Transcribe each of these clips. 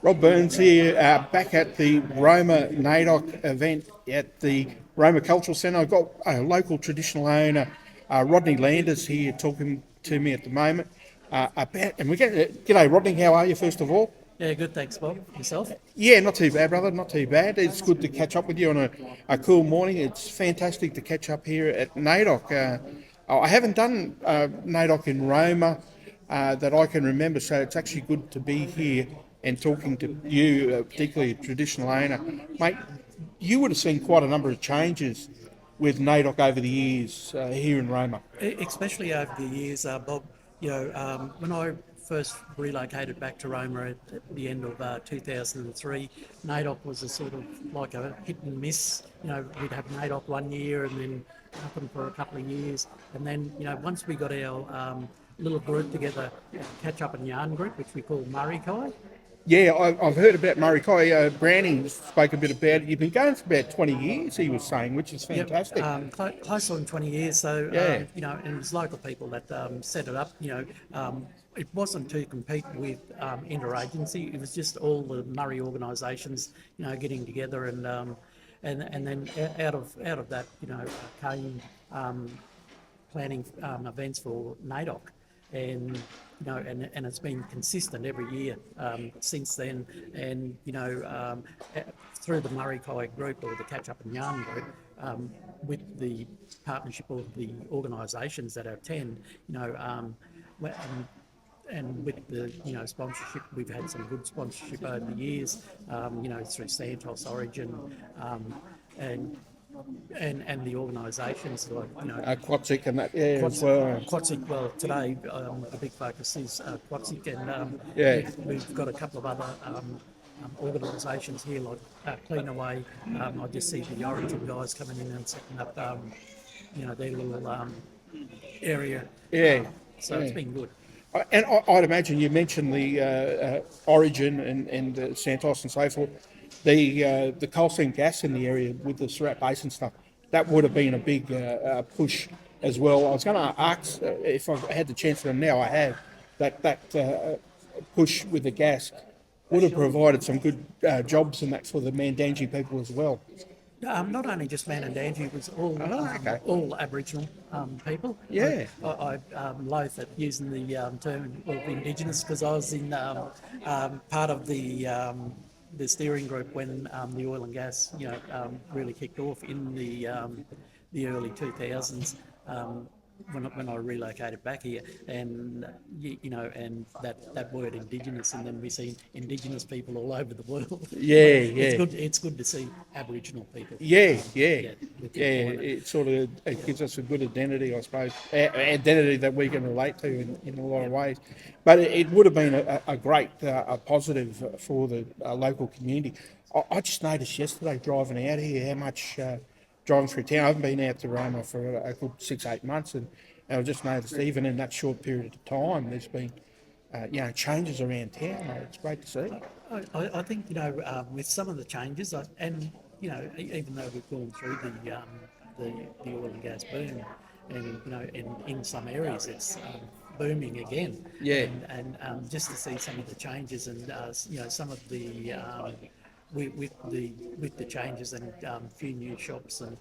Rob Burns here, back at the Roma NAIDOC event at the Roma Cultural Centre. I've got a local traditional owner, Rodney Landers, here talking to me at the moment and we get. G'day, Rodney. How are you? First of all. Yeah, good. Thanks, Bob. Yourself? Yeah, not too bad, brother. Not too bad. It's good to catch up with you on a cool morning. It's fantastic to catch up here at NAIDOC. I haven't done NAIDOC in Roma that I can remember, so it's actually good to be here and talking to you, particularly a traditional owner. Mate, you would have seen quite a number of changes with NAIDOC over the years here in Roma. Especially over the years, Bob. When I first relocated back to Roma at the end of 2003, NAIDOC was a sort of like a hit and miss. We'd have NAIDOC one year and then nothing for a couple of years. And then, once we got our little group together, catch up and yarn group, which we call Murray Kai. Yeah, I've heard about Murray Kai. Browning spoke a bit about it. You've been going for about 20 years, he was saying, which is fantastic. Yep, close on 20 years. So, yeah. And it was local people that set it up. It wasn't to compete with interagency. It was just all the Murray organisations, getting together and then out of that, came planning events for NAIDOC. And and it's been consistent every year since then. And through the Murray Kai group or the Catch Up and Yarn group, with the partnership of the organisations that attend, and with the sponsorship, we've had some good sponsorship over the years. Through Santos, Origin, and the organisations like Quatzik and that, as well. Quatzik, well, today the big focus is Quatzik, and we've got a couple of other organisations here like Clean Away. I just see the Origin guys coming in and setting up their little area. Yeah. So it's been good. And I'd imagine you mentioned the Origin and Santos and so forth. The coal seam gas in the area with the Surat Basin stuff, that would have been a big push as well. I was going to ask if I had the chance, and now I have, that push with the gas would have provided some good jobs and that for the Mandangi people as well. Not only just Mandangi, it was all Aboriginal people. Yeah. I'm loath at using the term of Indigenous because I was in part of the steering group when the oil and gas, really kicked off in the early 2000s. When I relocated back here, and and that word Indigenous, and then we see Indigenous people all over the world. It's good to see Aboriginal people. It sort of gives us a good identity, I suppose, identity that we can relate to in a lot of ways. But it would have been a great a positive for the local community. I just noticed yesterday driving out here how much. Driving through town, I haven't been out to Roma for a good 6-8 months, and I just noticed even in that short period of time, there's been, changes around town. It's great to see. I think with some of the changes, and even though we've gone through the oil and gas boom, and in some areas it's booming again. Yeah. And just to see some of the changes and some of the with the changes and a few new shops and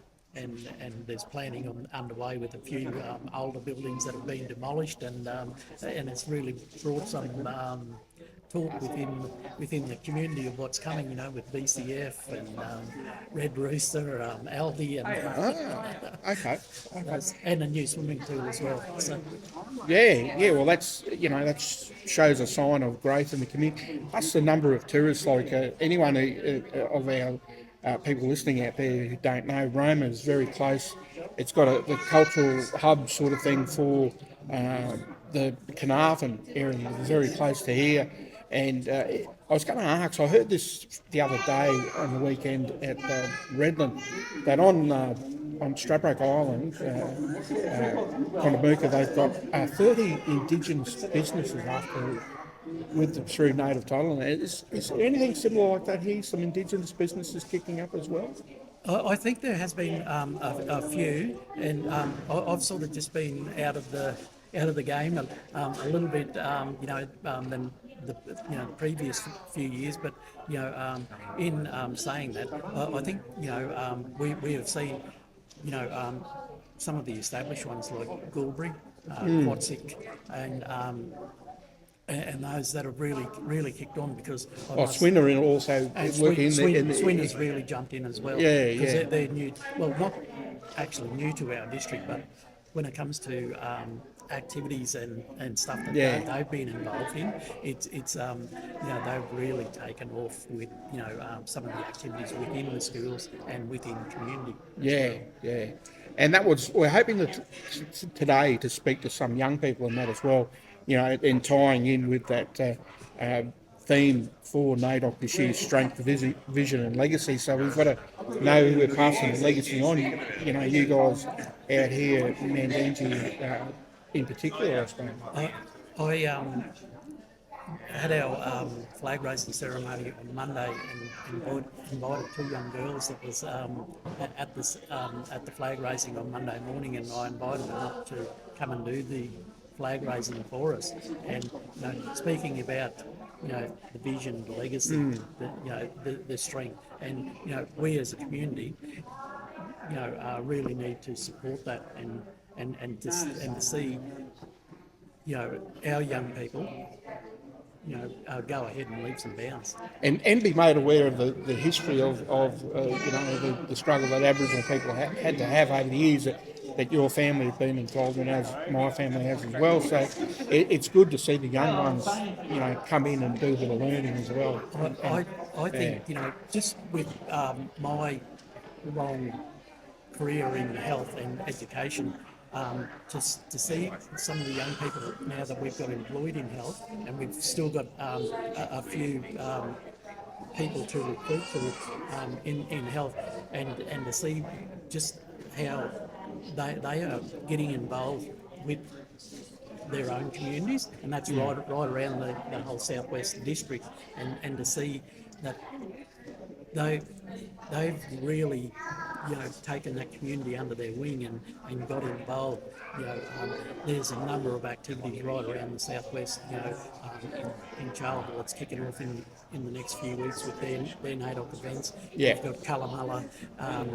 there's planning underway with a few older buildings that have been demolished, and it's really brought some talk within the community of what's coming, with BCF and Red Rooster, Aldi, and and a new swimming pool as well. So. Well, that shows a sign of growth in the community. Plus the number of tourists, like anyone of our people listening out there who don't know, Roma is very close. It's got the cultural hub sort of thing for the Carnarvon area, very close to here. And I was going to ask, I heard this the other day on the weekend at Redland, that on Stradbroke Island, Condamuka, they've got 30 Indigenous businesses through native title. Is there anything similar like that here? Some Indigenous businesses kicking up as well? I think there has been a few, and I've sort of just been out of the game a little bit, the the previous few years. But in saying that, I think we have seen some of the established ones like Goulbury, Quatsic, and those that have really kicked on because Swinner also working Swin has really jumped in as well. Yeah, because yeah. they're new. Well, not actually new to our district, but when it comes to activities and stuff that they've been involved in, it's they've really taken off with some of the activities within the schools and within community. Yeah. And that was, we're hoping that today to speak to some young people in that as well, and tying in with that theme for NAIDOC this year, strength, vision and legacy. So we've got to know who we're passing the legacy on. You guys out here, Mandangi in particular, I suppose. I had our flag raising ceremony on Monday and invited two young girls that was at the flag raising on Monday morning, and I invited them up to come and do the flag raising for us. And speaking about the vision, the legacy, the strength, and we as a community really need to support that and to see our young people go ahead and leaps and bounds. And be made aware of the history of the struggle that Aboriginal people had to have over the years that your family have been involved in, as my family has as well. So it's good to see the young ones, come in and do a bit of learning as well. I think, just with my long career in health and education, just to see some of the young people now that we've got employed in health, and we've still got a few people to recruit to in health, and to see just how they are getting involved with their own communities, and that's right around the whole southwest district, and to see that they've really taken that community under their wing and got involved. There's a number of activities right around the southwest. In Charleville, it's kicking off in the next few weeks with their NAIDOC events. Yeah. We've got Kalamala,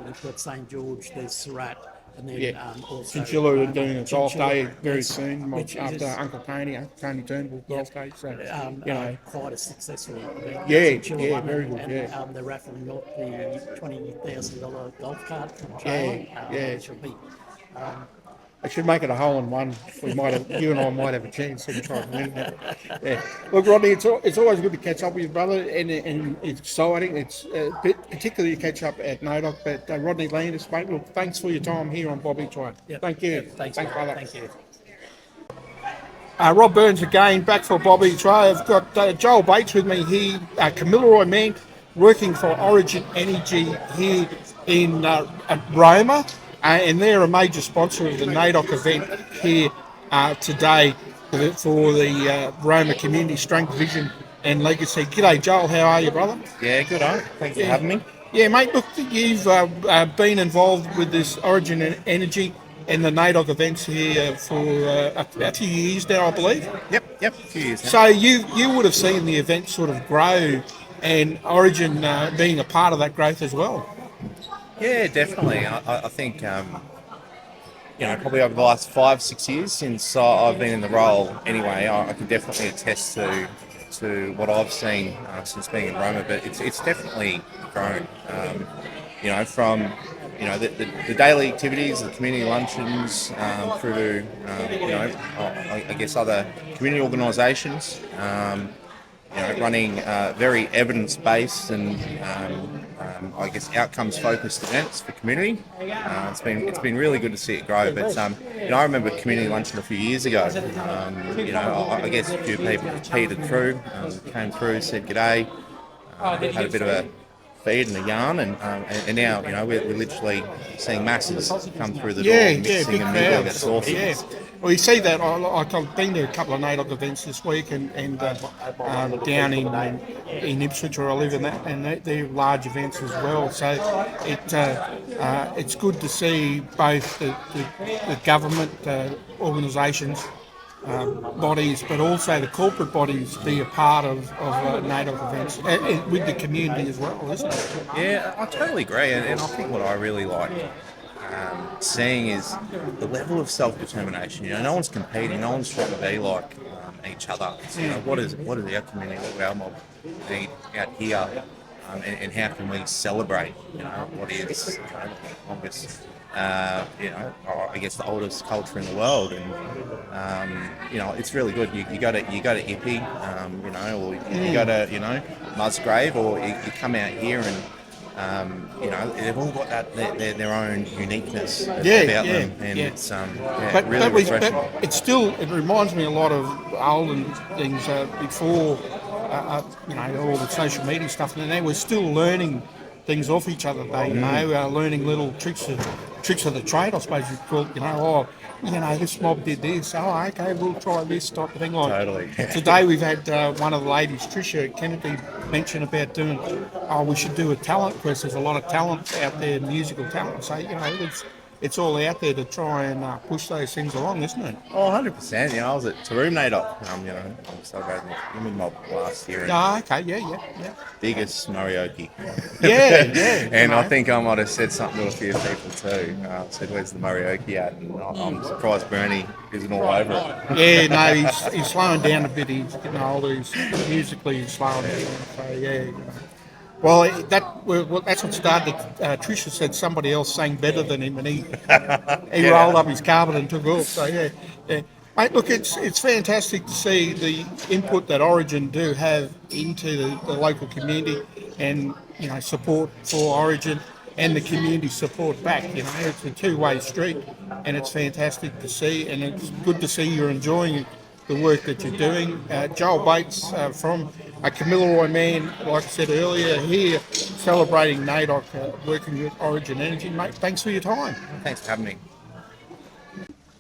we've got St George, there's Surat, and then also Chinchilla are doing a golf day very yes, soon which after is, Uncle Tony Turnbull golf day. So quite a successful event. Yeah, Chinchilla yeah, won, very good, and yeah. they're raffling off the $20,000 golf cart from Yeah, Charlie, yeah. which will be. I should make it a hole in one. You and I might have a chance to try and win that. Yeah. Look, Rodney, it's always good to catch up with you, brother, and it's exciting. It's particularly to catch up at NAIDOC. But Rodney Landis, mate, look, thanks for your time here on Bobby Try. Yep. Thank you. Yep. Thanks, brother. Thank you. Rob Burns again, back for Bobby Try. I've got Joel Bates with me here, Kamilaroi man, working for Origin Energy here in Roma. And they're a major sponsor of the NAIDOC event here today for the Roma Community Strength, Vision and Legacy. G'day, Joel. How are you, brother? Yeah, good on. Thanks for having me. Yeah, mate. Look, you've been involved with this Origin Energy and the NAIDOC events here for a few years now, I believe. Yep, a few years now. So you would have seen the event sort of grow, and Origin being a part of that growth as well. Yeah, definitely. I think, probably over the last 5-6 years since I've been in the role anyway, I can definitely attest to what I've seen since being in Roma, but it's definitely grown. From the daily activities, the community luncheons, through to I guess other community organisations. Running very evidence-based and I guess outcomes-focused events for community. It's been really good to see it grow. But I remember community luncheon a few years ago. I guess a few people petered through, came through, said g'day, had a bit of a feed and a yarn, and now we're literally seeing masses come through the door, mixing and mingling. That's awesome. Yeah. Well, you see that. I've been to a couple of NAIDOC events this week, and down in Ipswich where I live, and they're large events as well. So it's good to see both the government organisations bodies, but also the corporate bodies be a part of NAIDOC events with the community as well, isn't it? Yeah, I totally agree, and I think what I really like seeing is the level of self-determination. No one's competing, no one's trying to be like each other. So, what is our community, what do our mob need out here, and how can we celebrate? What is the longest, I guess the oldest culture in the world, and it's really good. You go to Ippy, or you go to Musgrave, or you come out here and. They've all got their own uniqueness about them, and it's really refreshing. But it reminds me a lot of olden things before, all the social media stuff, and they were still learning things off each other. They learning little tricks of the trade, I suppose you'd call it. This mob did this. Oh, okay, we'll try this type of thing. Like Totally. Today we've had one of the ladies, Tricia Kennedy, mention about doing. Oh, we should do a talent quest. There's a lot of talent out there, musical talent. So it's all out there to try and push those things along, isn't it? Oh, 100%. I was at Taroom NAIDOC. I was celebrating the Women Mob last year. Oh, okay, yeah. Biggest karaoke. Yeah. And I think I might have said something to a few people too. I said, "Where's the karaoke at?" And I'm surprised Bernie isn't all over it. Yeah, no, he's slowing down a bit. He's getting older. He's musically slowing down. So yeah. Well, that's what started. Tricia said somebody else sang better than him, and he rolled up his carpet and took off. So yeah. Mate, look, it's fantastic to see the input that Origin do have into the local community, and support for Origin and the community support back. It's a two-way street, and it's fantastic to see, and it's good to see you're enjoying the work that you're doing. Joel Bates from a Kamilaroi man, like I said earlier, here celebrating NAIDOC, working with Origin Energy. Mate, thanks for your time. Thanks for having me.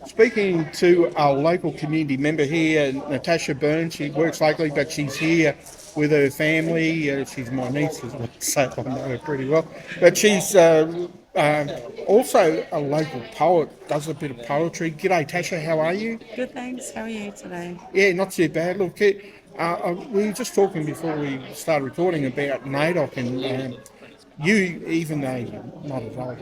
Speaking to our local community member here, Natasha Burns, she works locally, but she's here with her family. She's my niece as well, so I know her pretty well. But she's also a local poet, does a bit of poetry. G'day, Tasha, how are you? Good, thanks. How are you today? Yeah, not too bad. Look, we were just talking before we started recording about NAIDOC, and you, even though you're not as old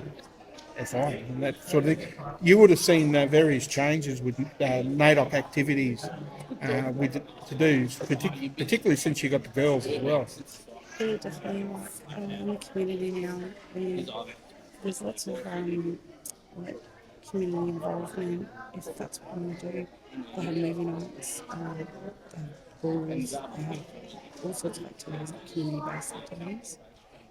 as I am, and that sort of thing, you would have seen various changes with NAIDOC activities with the to-dos, particularly since you got the girls as well. Yeah, definitely. In the community now, there's lots of community involvement, if that's what we want to do. They have movie nights, they have balls, they have all sorts of activities, like community-based activities.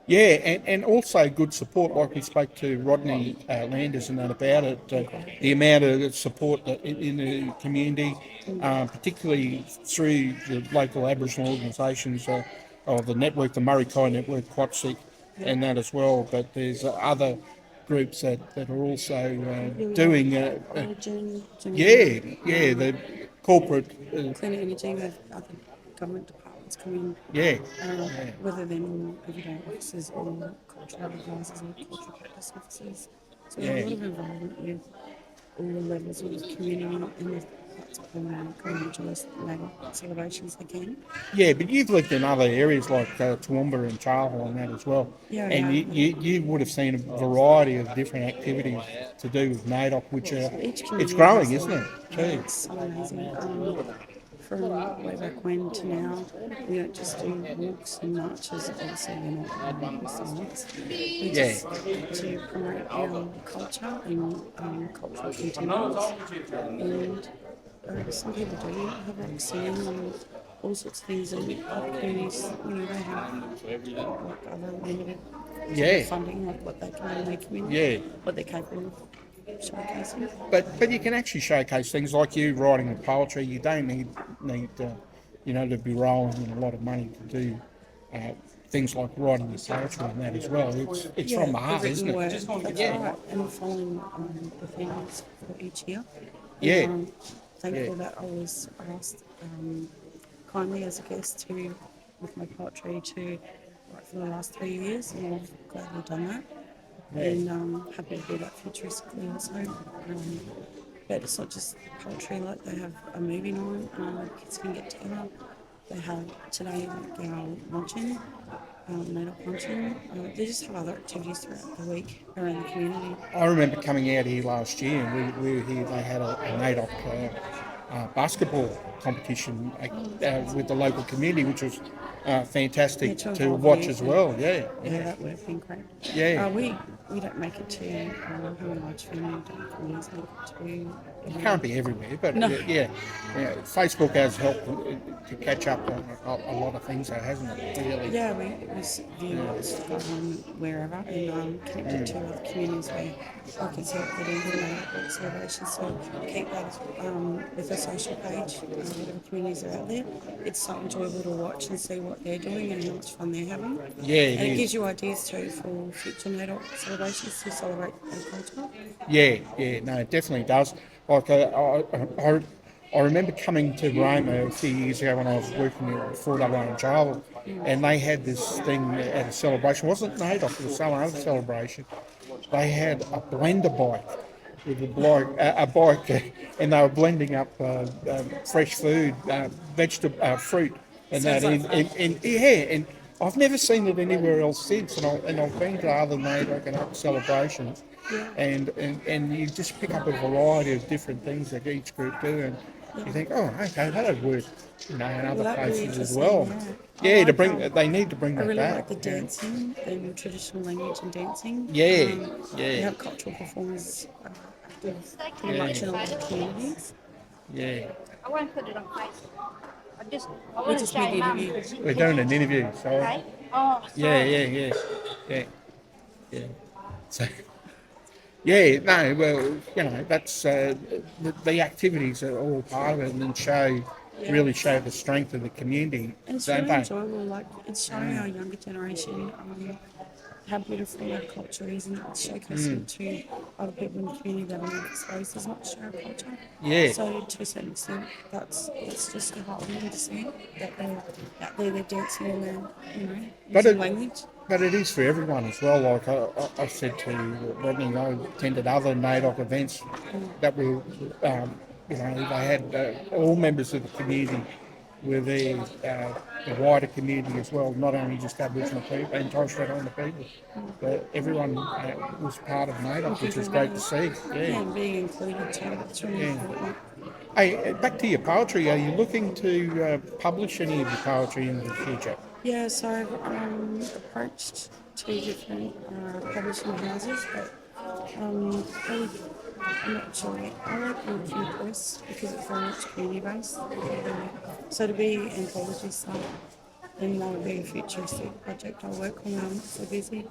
Yeah, and also good support, like we spoke to Rodney Landers and that about it, the amount of support in the community, particularly through the local Aboriginal organisations of the network, the Murray Kai Network, Quatseek, and that as well. But there's other groups that are also doing... Origin, the corporate... Clean Energy, we have other government departments come Yeah. whether they're in everyday officers or cultural advisors or cultural practice officers. So we have a lot of involvement with all levels of the community, and that's going to enjoy NAIDOC celebrations again. Yeah, but you've lived in other areas like Toowoomba and Charle and that as well. Yeah, and you would have seen a variety of different activities to do with NAIDOC, which it's growing, isn't it? Yeah, it's so amazing. From way back when to now, we don't just do walks and marches, obviously we're not Christians. We just to promote our culture and cultural content. And some people do have like singing and all sorts of things, and other communities, they have like other limited funding, like what they can do in their community, what they're capable of showcasing. But you can actually showcase things like you writing the poetry. You don't need to be rolling in a lot of money to do things like writing the poetry and that as well. It's from the heart, isn't it? That's right. And following the themes for each year. Yeah. And thankful that I was asked kindly as a guest with my poetry to write for the last 3 years, and I've gladly done that. And happy to do that futuristically also. But it's not just poetry, like they have a movie night, kids can get together. They have today like our luncheon, NAIDOC luncheon. They just have other activities throughout the week around the community. I remember coming out here last year, and we were here. They had a NAIDOC basketball competition with the local community, which was fantastic to watch as well. Yeah, Yeah, that would have been great. yeah. We don't make it to how a large family don't always make it to. It can't be everywhere, but No. yeah. Facebook has helped to catch up on a lot of things, though, hasn't it? Really. Yeah, we view what's going on wherever and connect it to other communities where I can see what they're doing in NAIDOC celebrations. So keep that with a social page, whatever communities are out there. It's so enjoyable to watch and see what they're doing and how much fun they're having. Yeah, it And it is. gives you ideas too for future NAIDOC celebrations to celebrate our culture. Yeah, no, it definitely does. Like I remember coming to Roma a few years ago when I was working at Fort Alone Jail, and they had this thing at a celebration. It wasn't NAIDOC, it was some other celebration. They had a blender bike with a bike, and they were blending up fresh food, fruit, and that. Sounds like And I've never seen it anywhere else since. And I've been to other NAIDOC and other celebrations, and you just pick up a variety of different things that each group do, and you think, oh, okay, that'll work, in other That'd be places as interesting, well. yeah. Yeah, I like they need to bring I that really back. like the dancing and traditional language and dancing. Yeah, We yeah, have cultural performers active pretty much in a lot of communities. yeah. I won't put it on Facebook. I We want to just show need Mum. interviews. We're doing an interview, so Okay. Oh, sorry. yeah. So, yeah, no, well, that's the activities are all part of it, and then really show the strength of the community, And it's don't really they? enjoyable. Like it's showing our younger generation how beautiful our culture is, and it's showcasing to other people in the community that are not exposed as much to our culture. Yeah. So to a certain extent, it's just heartening to see that they're out there, they're dancing and they're But using language. But it is for everyone as well. Like I said to Rodney, I attended other NAIDOC events that were, they had all members of the community were there, the wider community as well, not only just Aboriginal people and Torres Strait Islander people, but everyone was part of NAIDOC, which was great to see. Yeah, Yeah. and being included too, that's really important. Hey, back to your poetry. Are you looking to publish any of your poetry in the future? Yeah, so I've approached two different publishing houses, but really, I'm not sure. I like Luncheon Press because it's very much community based. So to be anthology style, then that would be a futuristic project I'll work on when I'm not so busy.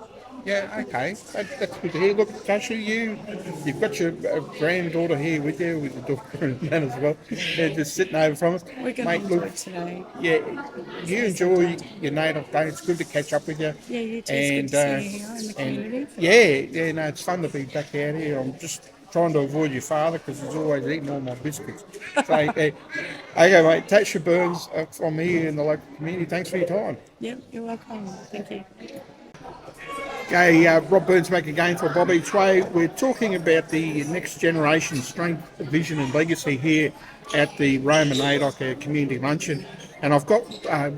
Yeah, okay. That's good to hear. Look, Joshua, you've got your granddaughter here with you, with the daughter and that as well. They're just sitting over from us. We're going Mate, to look, enjoy today. yeah, you enjoy your NAIDOC day. It's good to catch up with you. Yeah, you too. It's good to see you here in the community. No, it's fun to be back out here. I'm just trying to avoid your father because he's always eating all my biscuits. So, okay, mate, Tasha Burns from here in the local community. Thanks for your time. Yep, you're welcome. Thank you. Okay, Rob Burns back again for Bob Each Way. We're talking about the next generation strength, vision and legacy here at the Roma NAIDOC Community Luncheon. And I've got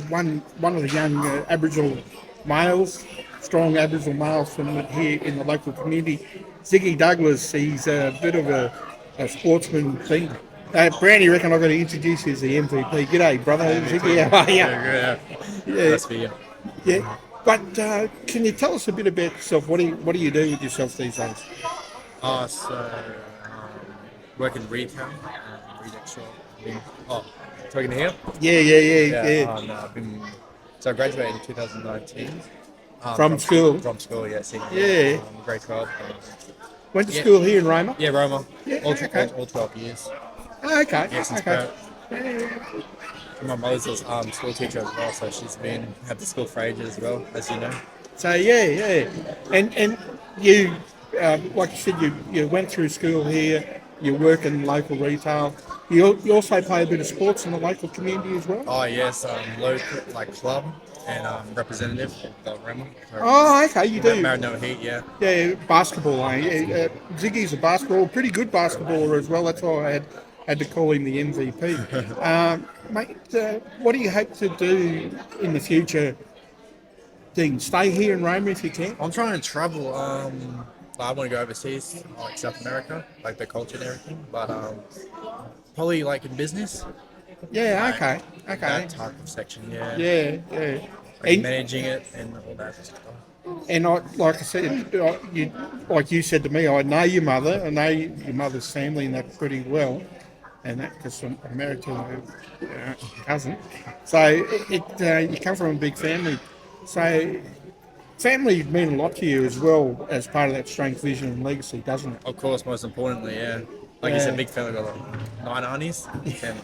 one of the young Aboriginal males, strong Aboriginal males from here in the local community, Ziggy Douglas. He's a bit of a sportsman thing. Brownie, reckon I've got to introduce you as the MVP. G'day, brother. Ziggy, how are you? Yeah. Nice to be here. Yeah. But can you tell us a bit about yourself? What do you do with yourself these days? Work in retail, retail shop. Talking to here? Yeah. I graduated in 2019. From school? From school, yeah. Senior Yeah. year, grade 12. Went to school here in Roma? Yeah, Roma. Yeah, all, okay. all 12 years. Oh, okay. Yeah, since Okay. birth. And my mother's a school teacher as well, so she's had the school for ages as well, as you know. So yeah. And you, like you said, you went through school here. You work in local retail. You also play a bit of sports in the local community as well. Oh yes, local like club and representative of the Roma. Oh, okay, you do. Maranoa Heat, yeah. Yeah, basketball. Ziggy's a pretty good basketballer as well. That's why I had to call him the MVP. Mate, what do you hope to do in the future? Dean, stay here in Roma if you can. I'm trying to travel. I want to go overseas, like South America, like the culture and everything. But probably like in business, Yeah, okay. that type of section, yeah. Yeah, yeah. Like managing it and all that stuff. And like I said, like you said to me, I know your mother. I know your mother's family and that pretty well, and that because I'm married to her cousin. So you come from a big family. So family mean a lot to you as well as part of that strength, vision, and legacy, doesn't it? Of course, most importantly, yeah. Like you said, big family, got like 9 aunties. And,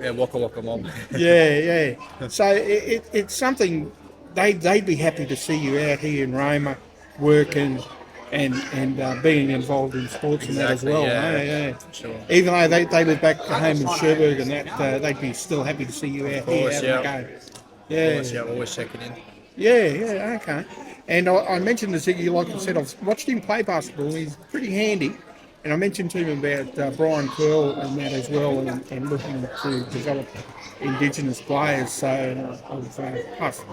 yeah, waka waka mom. Yeah. So it's something they'd be happy to see you out here in Roma, working and being involved in sports and that as well. Yeah. Sure. Even though they live back home in Cherbourg and that, they'd be still happy to see you out here having a go. Yeah. Of course, yeah, always checking in. Yeah, okay. And I mentioned to Ziggy, like I said, I've watched him play basketball. He's pretty handy. And I mentioned to him about Brian Curl and that as well, and looking to develop Indigenous players. So I've passed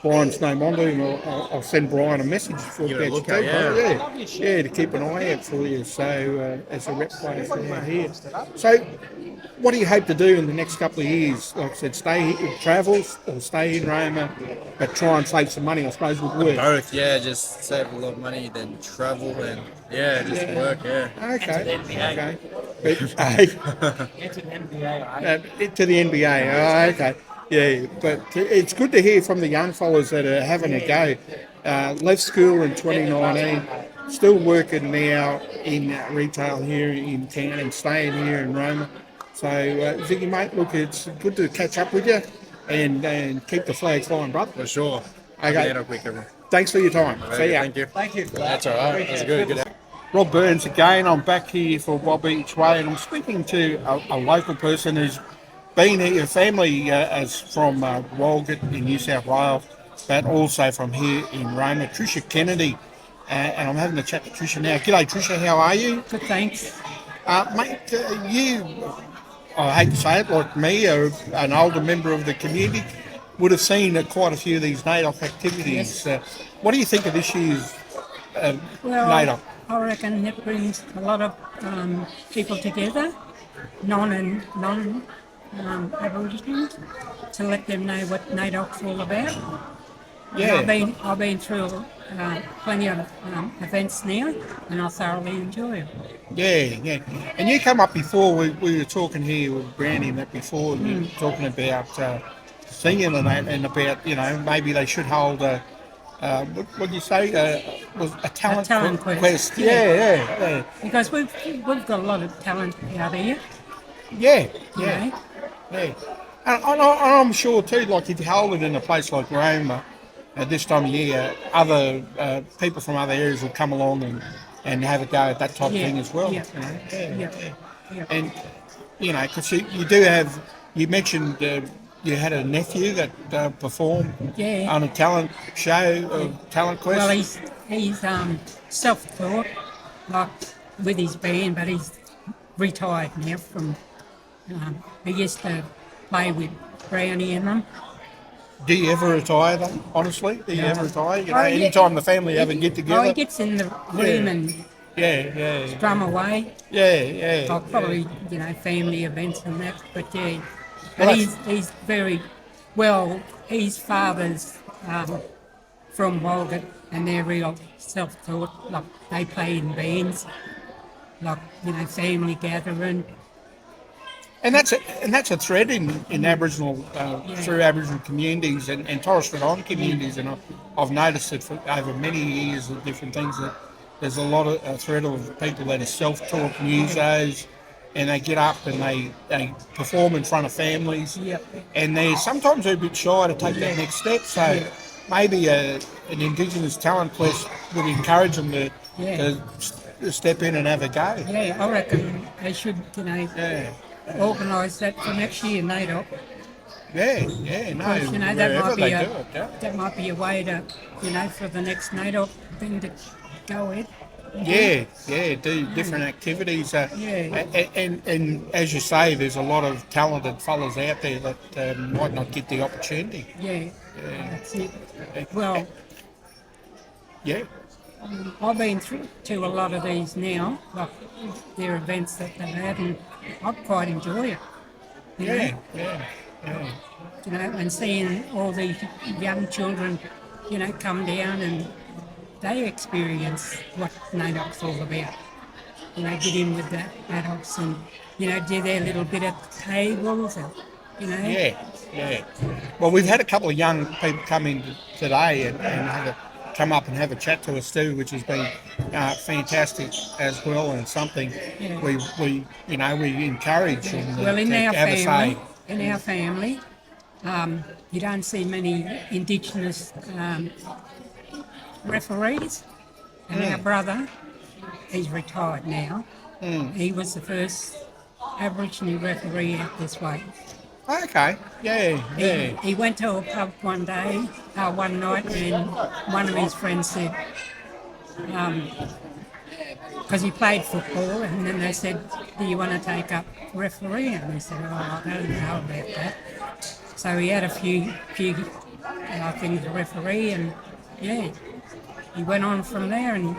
Brian's name on to him. I'll send Brian a message for Give it a about look you, at, yeah, to keep an eye out for you. So as a rep player for out here. So what do you hope to do in the next couple of years? Like I said, stay here, travel or stay in Roma, but try and save some money, I suppose, would work. Both, yeah, just save a lot of money, then travel and just work, yeah. Okay. But, to the NBA. Oh, okay. Yeah, but it's good to hear from the young fellas that are having a go. Left school in 2019, still working now in retail here in town and staying here in Roma. So, Ziggy, mate, look, it's good to catch up with you and keep the flag flying, brother. For sure. Okay. Quick, Thanks for your time. See ya. Thank you. That's all right. That's good. Rob Burns again. I'm back here for Bob Each Way, and I'm speaking to a local person who's been here. Your family is from Walgett in New South Wales, but also from here in Roma. Tricia Kennedy, and I'm having a chat to Tricia now. G'day, Tricia. How are you? Good, thanks. Mate, you, I hate to say it, like me, an older member of the community, would have seen quite a few of these NAIDOC activities. What do you think of this year's NAIDOC? I reckon it brings a lot of people together, non-Aboriginals, to let them know what NAIDOC's all about. Yeah. And I've been through plenty of events now, and I thoroughly enjoy them. Yeah. And you come up before, we were talking here with Brownie and that before, and you were talking about singing and that, and about, maybe they should hold a, what do you say, was a talent quest. Yeah. Because we've got a lot of talent out here. Yeah. You know? And I'm sure too, like if you hold it in a place like Roma at this time of year, other people from other areas will come along and have a go at that type of thing as well. Yeah. And because you do have, you mentioned you had a nephew that performed on a talent show, talent quest. Well, he's self-taught, like with his band, but he's retired now from. He used to play with Brownie and them. Do you ever retire, though? Honestly, do you ever retire? Anytime the family have a get together. Oh, he gets in the room and strum away. Yeah. Like probably family events and that, but yeah. But he's very well. His father's from Walgett, and they're real self-taught. Like they play in bands, like family gathering. And that's a thread in Aboriginal through Aboriginal communities and Torres Strait Islander communities, and I've noticed it for over many years of different things that there's a lot of a thread of people that are self-taught musos, and they get up and they perform in front of families, and they're sometimes a bit shy to take that next step. So maybe an Indigenous talent quest would encourage them to step in and have a go. Yeah, I reckon they should, organise that for next year, NAIDOC. Yeah, no, Because, that wherever might be they do it, yeah. that might be a way to, for the next NAIDOC thing to go with. Yeah, do different activities. Yeah. And as you say, there's a lot of talented fellas out there that might not get the opportunity. Yeah, that's it. Well, Yeah, I've been through to a lot of these now, like their events that they've had, and I quite enjoy it. You know? yeah. And seeing all these young children, come down and they experience what NAIDOC's all about. Get in with the adults and, do their little bit at the tables and, Yeah. Well, we've had a couple of young people come in today and come up and have a chat to us too, which has been fantastic as well, and something we encourage them Well, to have a say. in our family, you don't see many Indigenous referees. And our brother, he's retired now. He was the first Aboriginal referee out this way. Okay, yeah. He went to a pub one night, and one of his friends said, because he played football, and then they said, do you want to take up refereeing? And he said, I don't know about that. So he had a few things to referee, and he went on from there, and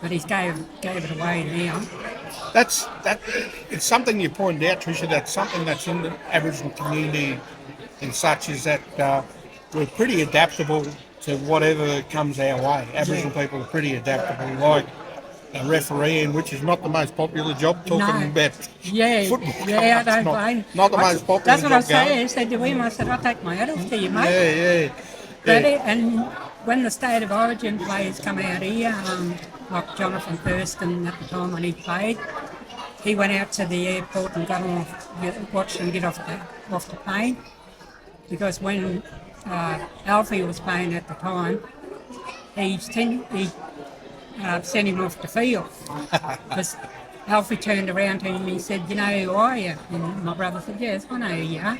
but he's gave it away now. It's something you pointed out, Tricia. That's something that's in the Aboriginal community, and such is that we're pretty adaptable to whatever comes our way. Aboriginal people are pretty adaptable, like a refereeing, which is not the most popular job. Talking about football, I don't blame. Not the most popular. That's what I job say. going. I said to him, I said, I'll take my hat off to you, mate. Yeah. And when the State of Origin players come out here, like Jonathan Thurston at the time when he played, he went out to the airport and watched them get off the plane, because when Alfie was playing at the time, he sent him off the field. Because Alfie turned around to him and he said, you know who are you? And my brother said, yes, I know who you are.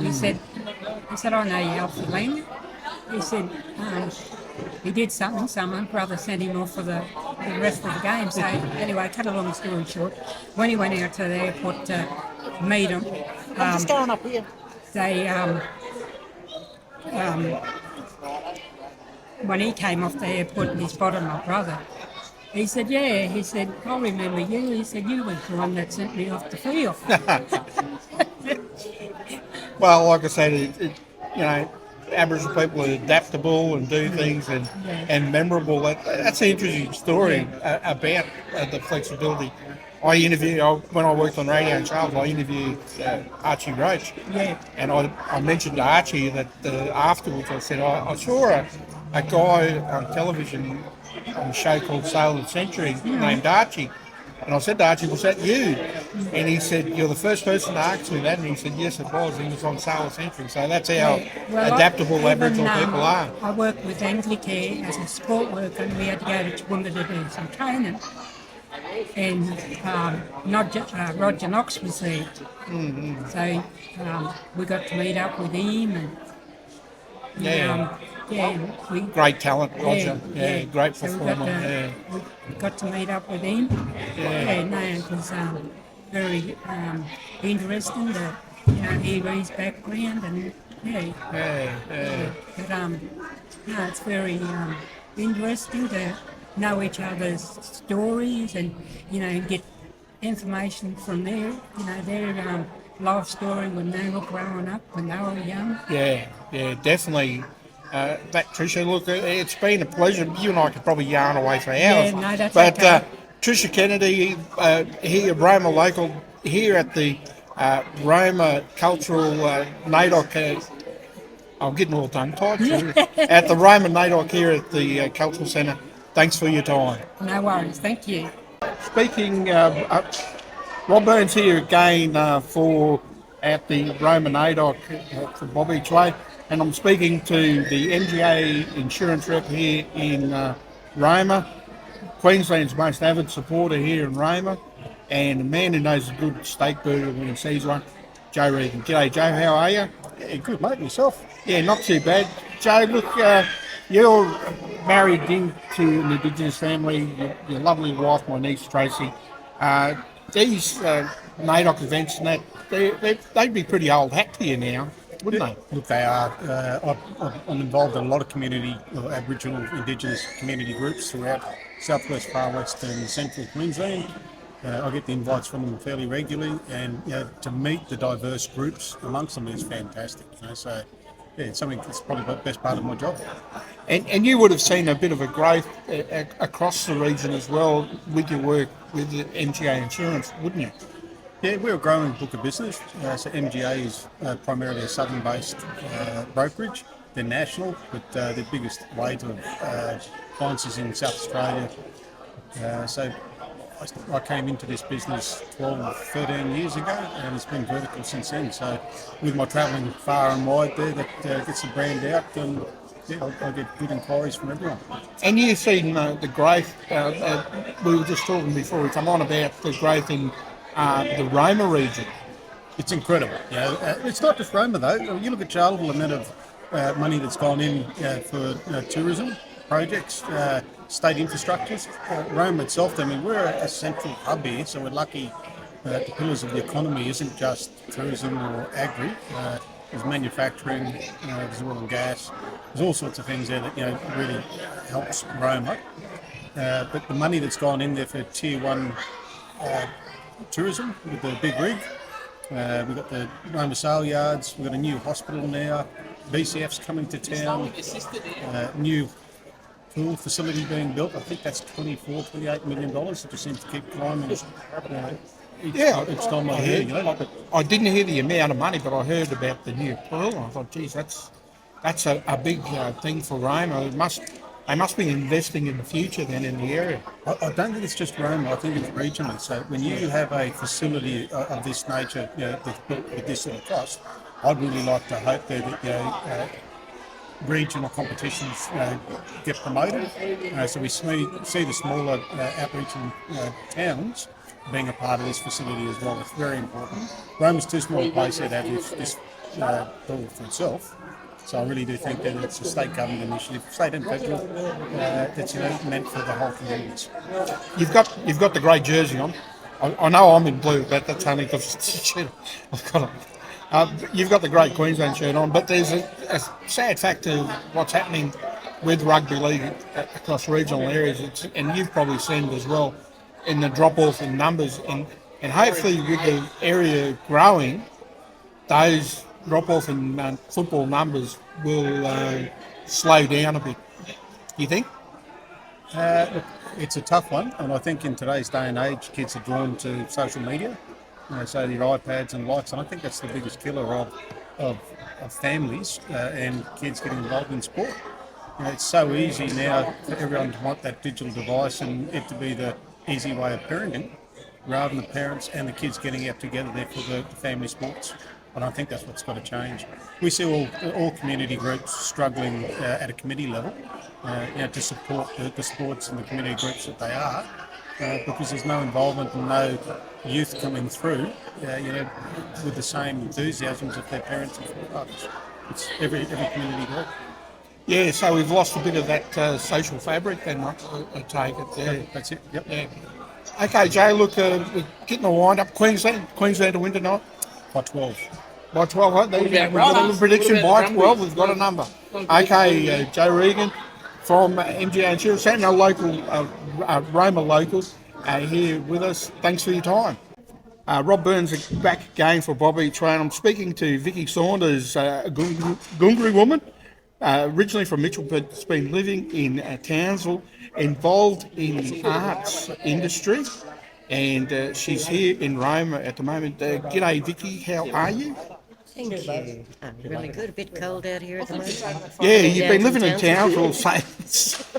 He said, I know you, Alfie Lang. He said, he did something, so my brother sent him off for the rest of the game. So anyway, cut a long story short, when he went out to the airport to meet him, I'm just going up here. they when he came off the airport and he spotted my brother, he said, I remember you. He said, you were the one that sent me off the field. Well, like I said, Aboriginal people are adaptable and do things and memorable. That's an interesting story about the flexibility. When I worked on radio in Charles, I interviewed Archie Roach. Yeah. And I mentioned to Archie that afterwards I said, I saw a guy on television on a show called Sail of the Century named Archie. And I said to Archie, was that you? And he said, you're the first person to ask me that. And he said, yes, it was. He was on Sail of the Century. So that's how adaptable Aboriginal people are. I worked with Anglicare as a sport worker, and we had to go to Toowoomba to do some training. And Roger Knox was there. Mm-hmm. So we got to meet up with him. Great talent, Roger. Great so performer. We got to meat up with him. It was very interesting to hear his background, and But it's very interesting to know each other's stories and get information from their life story when they were growing up, when they were young. Yeah, definitely. That Tricia, look, it's been a pleasure. You and I could probably yarn away for hours. That's but okay. Tricia Kennedy, here, Roma local, here at the Roma Cultural NAIDOC. I'm getting all tongue-tied. At the Roma NAIDOC here at the Cultural Centre. Thanks for your time. No worries, thank you. Speaking, Rob Burns here again at the Roma NAIDOC for Bob each way. And I'm speaking to the NGA insurance rep here in Roma, Queensland's most avid supporter here in Roma, and a man who knows a good steak burger when he sees one. Joe Regan. G'day, Joe. How are you? Yeah, good, mate. Yourself? Yeah, not too bad. Joe, look, you're married into an Indigenous family. Your lovely wife, my niece Tracy. These NAIDOC events and that, they'd be pretty old hat to you now, wouldn't they? Look, they are. I'm involved in a lot of community, Aboriginal, Indigenous community groups throughout southwest, far west, and central Queensland. I get the invites from them fairly regularly, and to meet the diverse groups amongst them is fantastic. So, yeah, it's something that's probably the best part of my job. And you would have seen a bit of a growth across the region as well with your work with the MGA Insurance, wouldn't you? Yeah, we're a growing book of business. So MGA is primarily a southern-based brokerage. They're national, but their biggest wave of clients is in South Australia. So I came into this business 12, 13 years ago, and it's been vertical since then. So with my travelling far and wide there, that gets the brand out, and yeah, I get good inquiries from everyone. And you've seen the growth, we were just talking before we come on about the growth in the Roma region. It's incredible. It's not just Roma though. You look at Charleville, the amount of money that's gone in for tourism projects, state infrastructures. Roma itself, I mean, we're a central hub here, so we're lucky that the pillars of the economy isn't just tourism or agri. There's manufacturing, there's oil and gas. There's all sorts of things there that really helps Roma. But the money that's gone in there for tier one tourism with the big rig. We've got the Roma sale yards. We've got a new hospital now. BCF's coming to town. New pool facility being built. I think that's $28 million. It just seems to keep climbing. Each time I hear, I didn't hear the amount of money, but I heard about the new pool. I thought, geez, that's a big thing for Roma. They must be investing in the future then in the area. I don't think it's just Roma. I think it's regional. So when you have a facility of this nature, that's built with this sort of cost, I'd really like to hope that regional competitions get promoted. So we see the smaller outreaching towns being a part of this facility as well. It's very important. Roma's too small a place to have this build for itself. So I really do think that it's a state government initiative, state and federal, that's meant for the whole communities. You've got the grey jersey on. I know I'm in blue, but that's only because it's a shirt I've got on. You've got the great Queensland shirt on, but there's a sad fact of what's happening with rugby league across regional areas, and you've probably seen it as well, in the drop-off in numbers, and hopefully with the area growing, those drop-off in football numbers will slow down a bit. You think? Look, it's a tough one, and I think in today's day and age, kids are drawn to social media, so their iPads and likes, and I think that's the biggest killer of families and kids getting involved in sport. It's so easy now for everyone to want that digital device and it to be the easy way of parenting, rather than the parents and the kids getting out together there for the family sports. And I think that's what's got to change. We see all community groups struggling at a committee level, to support the sports and the community groups that they are, because there's no involvement and no youth coming through, with the same enthusiasms of their parents and fathers. It's every community group. Yeah, so we've lost a bit of that social fabric then, I take it. Yeah. That's it, yep. Yeah. Okay, Joe, look, we're getting a wind up. Queensland to win tonight? By 12. By 12, we've got a little prediction. By 12, we've got a number. Okay, Joe Regan from MGA Insurance, and our local, Roma local, here with us. Thanks for your time. Rob Burns is back again for Bobby Train. I'm speaking to Vicky Saunders, a Gungri woman, originally from Mitchell, but has been living in Townsville, involved in the arts industry, and she's here in Roma at the moment. G'day, Vicky. How are you? Thank you. I'm really good. A bit cold out here at the moment. Yeah, you've been living in Townsville.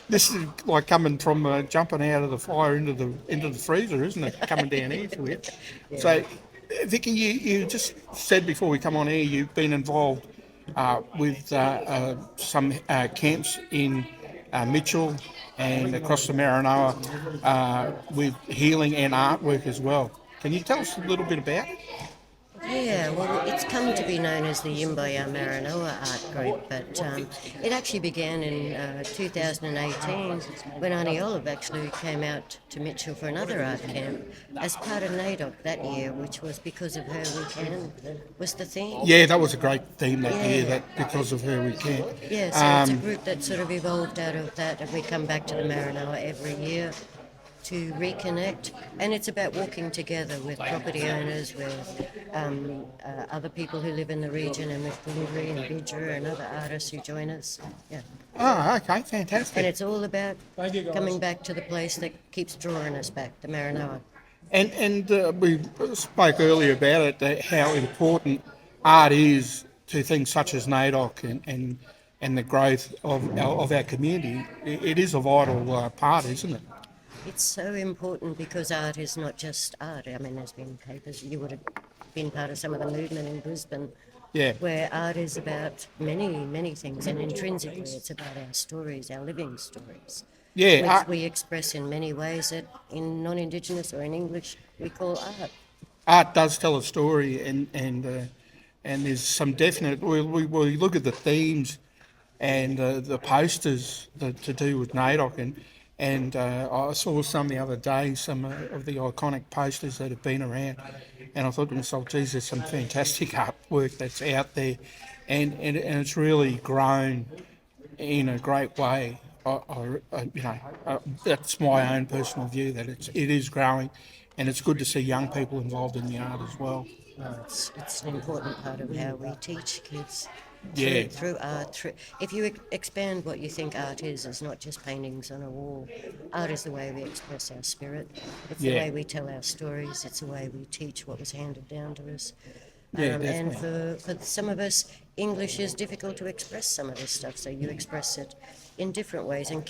This is like coming from jumping out of the fire into the freezer, isn't it? Coming down here to it. So, Vicky, you just said before we come on air, you've been involved with some camps in Mitchell and across the Maranoa with healing and artwork as well. Can you tell us a little bit about it? Yeah, well, it's come to be known as the Yimbaya Maranoa Art Group, but it actually began in 2018 when Arnie Olive actually came out to Mitchell for another art camp as part of NAIDOC that year, which was Because of Her We Can, was the theme. Yeah, that was a great theme that year, Yeah. that Because of Her We Can. Yeah, so it's a group that sort of evolved out of that, and we come back to the Maranoa every year to reconnect, and it's about walking together with property owners, with other people who live in the region, and with Gundry and Bidger and other artists who join us. Yeah, Oh, okay, and fantastic. it's all about coming back to the place that keeps drawing us back, the Maranoa. And we spoke earlier about it, how important art is to things such as NAIDOC and the growth of our community. It is a vital part, isn't it? It's so important because art is not just art. I mean, there's been papers, you would have been part of some of the movement in Brisbane, Yeah. where art is about many, many things, and intrinsically it's about our stories, our living stories, Yeah, which we express in many ways that in non-Indigenous or in English we call art. art does tell a story, and there's some definite. We look at the themes and the posters to do with NAIDOC, and I saw some the other day, some of the iconic posters that have been around, and I thought to myself, geez, there's some fantastic artwork that's out there, and it's really grown in a great way. That's my own personal view, that it is growing, and it's good to see young people involved in the art as well. It's an important part of how we teach kids. Yeah. Through art. If you expand what you think art is, it's not just paintings on a wall. Art is the way we express our spirit. It's the Yeah. way we tell our stories. It's the way we teach what was handed down to us. Yeah, And definitely. for some of us, English is difficult to express some of this stuff, so you express it in different ways. And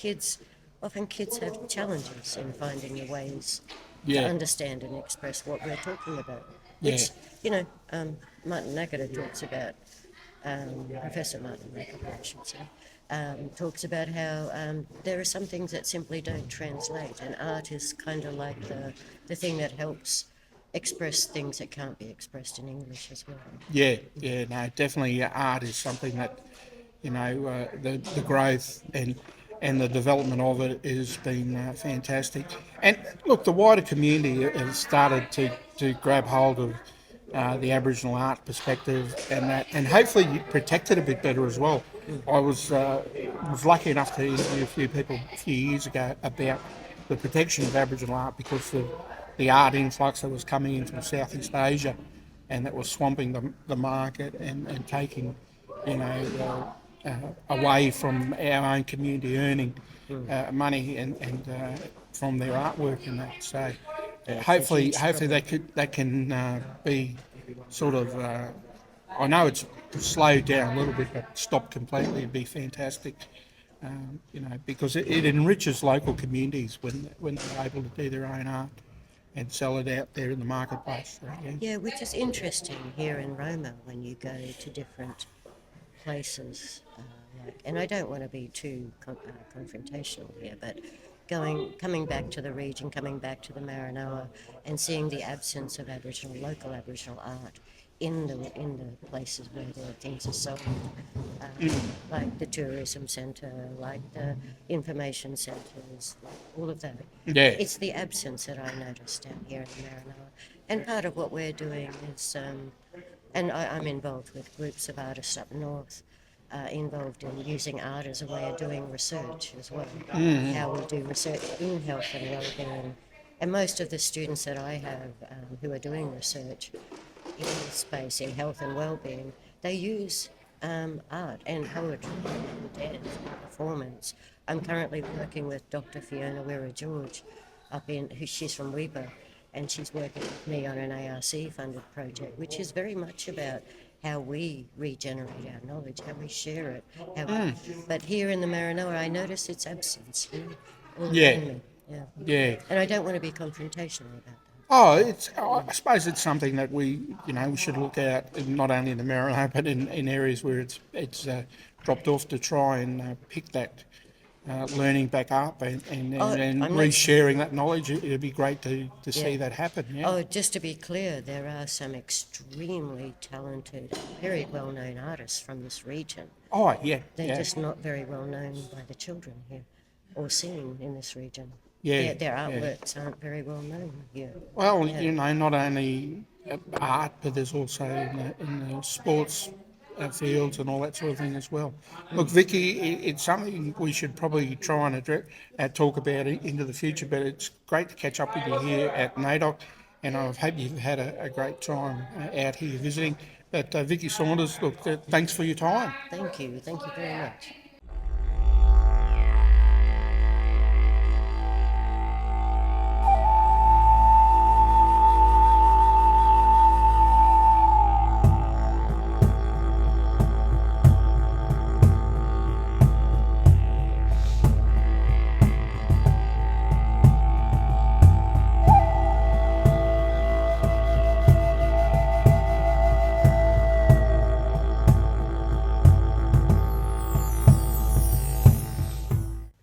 often kids have challenges in finding the ways Yeah. to understand and express what we're talking about. Yeah. Which, Martin Nakata talks about, Professor Martin Nakata, I should say, talks about how there are some things that simply don't translate, and art is kind of like the thing that helps express things that can't be expressed in English as well. Yeah, no, definitely art is something that, the growth and the development of it has been fantastic. And look, the wider community has started to grab hold of the Aboriginal art perspective and hopefully protect it a bit better as well. I was lucky enough to interview a few people a few years ago about the protection of Aboriginal art because of the art influx that was coming in from Southeast Asia, and that was swamping the market and taking, away from our own community earning money and from their artwork and that. So hopefully that can be sort of. I know it's slowed down a little bit, but stopped completely would be fantastic. Because it enriches local communities when they're able to do their own art and sell it out there in the marketplace. So, yeah. Yeah, which is interesting here in Roma when you go to different places. And I don't want to be too confrontational here, but coming back to the region, coming back to the Maranoa, and seeing the absence of local Aboriginal art in the places where the things are sold, like the tourism centre, like the information centres, like all of that. Yeah. It's the absence that I noticed down here in the Maranoa. And part of what we're doing is, and I'm involved with groups of artists up north, involved in using art as a way of doing research as well. How we do research in health and wellbeing. And most of the students that I have who are doing research in this space, in health and wellbeing, they use art and poetry and dance and performance. I'm currently working with Dr. Fiona Wira-George she's from Weeper, and she's working with me on an ARC-funded project, which is very much about how we regenerate our knowledge, how we share it. But here in the Maranoa, I notice its absence. All around me. Yeah. And I don't want to be confrontational about that. I suppose it's something that we should look at, not only in the Maranoa, but in areas where it's dropped off, to try and pick that learning back up and I'm not- re-sharing that knowledge. It'd be great to see that happen. Yeah. Oh, just to be clear, there are some extremely talented, very well-known artists from this region. Oh, yeah. They're yeah. just not very well known by the children here or seen in this region. Yeah, Their yeah. artworks aren't very well known here. Well, Yeah. you know, not only art, but there's also in the sports fields and all that sort of thing as well. Look, Vicky, it's something we should probably try and talk about into the future, but it's great to catch up with you here at NAIDOC, and I hope you've had a great time out here visiting. But Vicky Saunders, look, thanks for your time. Thank you very much.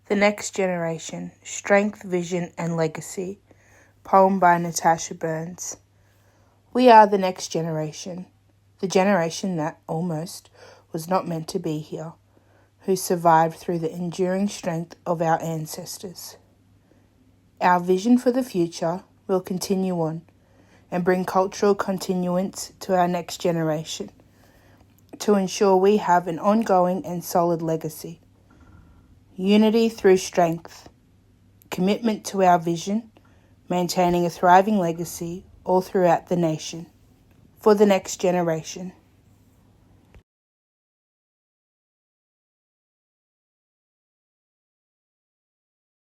The Next Generation, Strength, Vision and Legacy. Poem by Natasha Burns. We are the next generation, the generation that, almost, was not meant to be here, who survived through the enduring strength of our ancestors. Our vision for the future will continue on and bring cultural continuance to our next generation to ensure we have an ongoing and solid legacy. Unity through strength, commitment to our vision, maintaining a thriving legacy all throughout the nation. For the next generation.